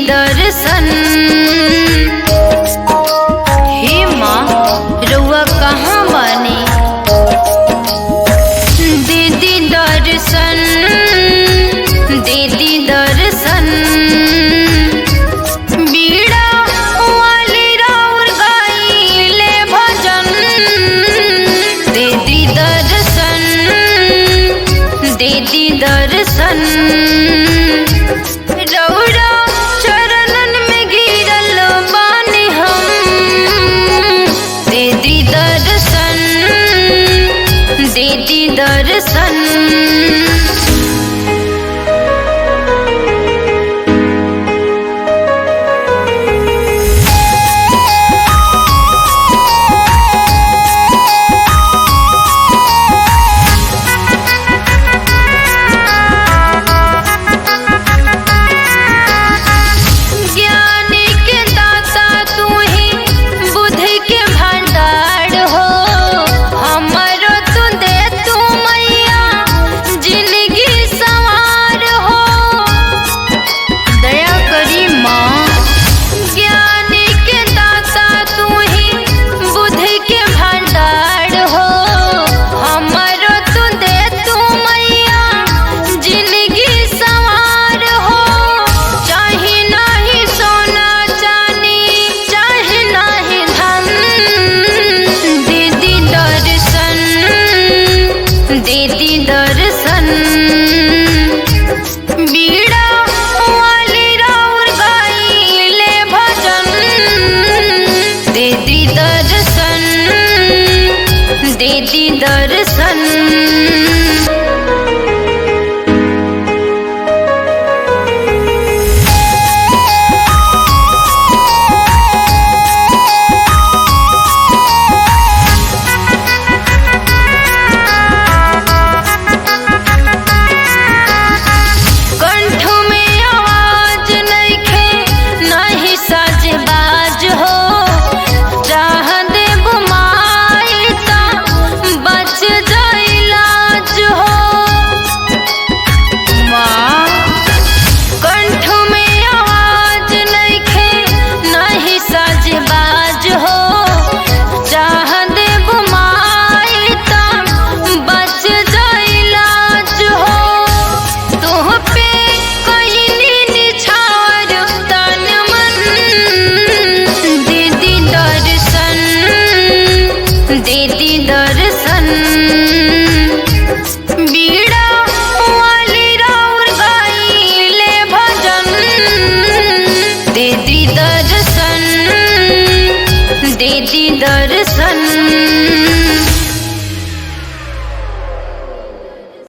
दर्शन। हे माँ रउआ कहाँ बानी, दीदी दर्शन, दीदी दर्शन। बीड़ा वाली राउर गाइले भजन, दीदी दर्शन, दीदी दर्शन। रउरा चरणन में गिरल बानी हम, दीदी दर्शन, दीदी दर्शन। दीदी दर्शन, बीड़ा वाली राउर गाइले भजन, दीदी दर्शन, दीदी दर्शन। दीदी दर्शन, बीड़ा वाली राउर गाइले भजन, दीदी दर्शन, दीदी दर्शन।